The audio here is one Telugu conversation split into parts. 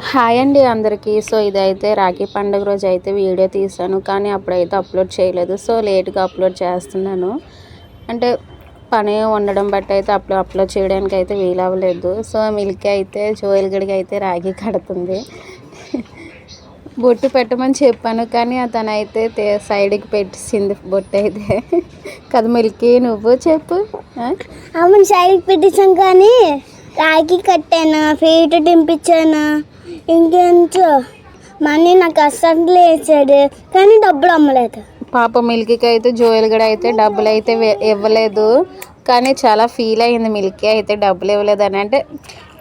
హాయ్ అండి అందరికీ. సో ఇదైతే రాఖీ పండుగ రోజు అయితే వీడియో తీసాను, కానీ అప్పుడైతే అప్లోడ్ చేయలేదు. సో లేట్గా అప్లోడ్ చేస్తున్నాను. అంటే పని ఉండడం బట్టి అయితే అప్లోడ్ చేయడానికి అయితే వీలవ్వలేదు. సో మిల్కీ అయితే జోయల్ గడికి అయితే రాఖీ కడుతుంది. బొట్టు పెట్టమని చెప్పాను, కానీ అతనైతే సైడ్కి పెట్టింది బొట్టు అయితే. కదా మిల్కీ, నువ్వు చెప్పు. అవును, సైడ్కి పెట్టించాం, కానీ రాఖీ కట్టాను, ఫీట్ టింపించాను. ఇంకేంటో మనీ నాకు అస్సలు వేసాడు, కానీ డబ్బులు అమ్మలేదు. పాప మిల్కీకి అయితే జోయల్ గడ అయితే డబ్బులు అయితే ఇవ్వలేదు, కానీ చాలా ఫీల్ అయింది మిల్కీ అయితే డబ్బులు ఇవ్వలేదని. అంటే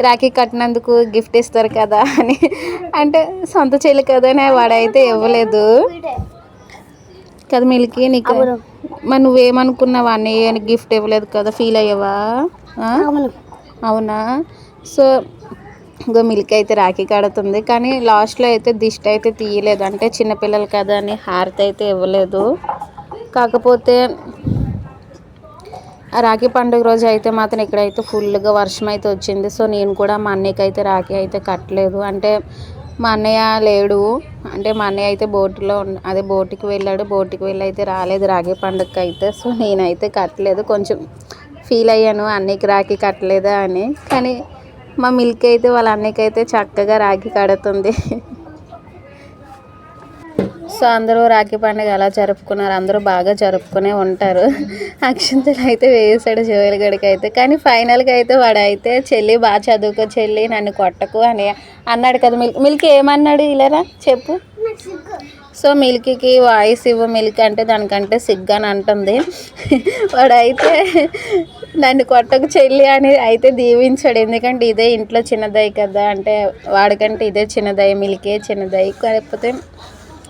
రాఖీ కట్టినందుకు గిఫ్ట్ ఇస్తారు కదా అని, అంటే సొంత చెల్లి కదా అని వాడైతే ఇవ్వలేదు కదా మిల్కీ. నీకు మరి నువ్వేమనుకున్నావా? అన్నయ్య గిఫ్ట్ ఇవ్వలేదు కదా, ఫీల్ అయ్యావా? అవునా? సో ఇంకో మిల్కీ అయితే రాఖీ కడుతుంది, కానీ లాస్ట్లో అయితే దిష్టి అయితే తీయలేదు. అంటే చిన్నపిల్లలు కదా అని హారతి అయితే ఇవ్వలేదు. కాకపోతే ఆ రాఖీ పండుగ రోజు అయితే మాత్రం ఇక్కడైతే ఫుల్గా వర్షం అయితే వచ్చింది. సో నేను కూడా మా అన్నయ్యకి అయితే రాఖీ అయితే కట్టలేదు. అంటే మా అన్నయ్య లేడు, అంటే మా అన్నయ్య అయితే బోటుకి వెళ్ళాడు. బోటుకి వెళ్ళి అయితే రాలేదు రాఖీ పండుగకి అయితే. సో నేనైతే కట్టలేదు. కొంచెం ఫీల్ అయ్యాను అన్నయ్యకి రాఖీ కట్టలేదా అని. కానీ మా మిల్కీ అయితే వాళ్ళ అన్నయ్యకి అయితే చక్కగా రాఖీ కడుతుంది. సో అందరూ రాఖీ పండుగ ఎలా జరుపుకున్నారు? అందరూ బాగా జరుపుకునే ఉంటారు. అక్షంతలు అయితే వేసాడు జోయల్ గడికి అయితే, కానీ ఫైనల్గా అయితే వాడైతే చెల్లి బాగా చదువుకో చెల్లి, నన్ను కొట్టకు అని అన్నాడు కదా. మిల్కీ ఏమన్నాడు? ఇలారా చెప్పు. సో మిల్కీకి వాయిస్ ఇవ్వ మిల్కీ అంటే దానికంటే సిగ్గాని అంటుంది. వాడైతే నన్ను కొట్టకు చెల్లి అని అయితే దీవించాడు. ఎందుకంటే ఇదే ఇంట్లో చిన్నదై కదా, అంటే వాడికంటే ఇదే చిన్నదై, మిల్కీ చిన్నదై. కాకపోతే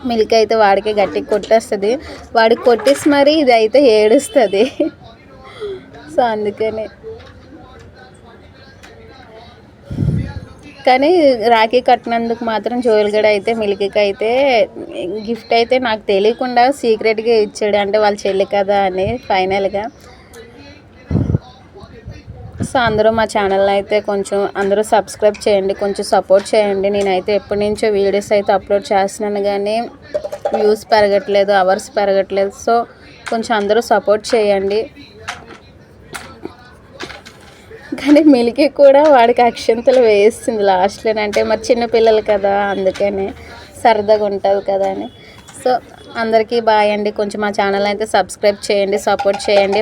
మిల్కీ అయితే వాడికి గట్టిగా కొట్టేస్తుంది. వాడికి కొట్టేసి మరి ఇది అయితే ఏడుస్తుంది. సో అందుకని కానీ రాఖీ కట్టినందుకు మాత్రం జోయల్ గడ అయితే మిల్కీకి అయితే గిఫ్ట్ అయితే నాకు తెలియకుండా సీక్రెట్గా ఇచ్చాడు, అంటే వాళ్ళ చెల్లి కదా అని ఫైనల్గా. సో అందరూ మా ఛానల్ అయితే కొంచెం అందరూ సబ్స్క్రైబ్ చేయండి, కొంచెం సపోర్ట్ చేయండి. నేనైతే ఎప్పటి నుంచో వీడియోస్ అయితే అప్లోడ్ చేస్తున్నాను, కానీ వ్యూస్ పెరగట్లేదు, అవర్స్ పెరగట్లేదు. సో కొంచెం అందరూ సపోర్ట్ చేయండి. కానీ మిల్కీ కూడా వాడికి అక్షంతలు వేస్తుంది లాస్ట్లో. అంటే మరి చిన్నపిల్లలు కదా, అందుకని సరదాగా ఉంటుంది కదా అని. సో అందరికీ బాయ్ అండి. కొంచెం మా ఛానల్ అయితే సబ్స్క్రైబ్ చేయండి, సపోర్ట్ చేయండి.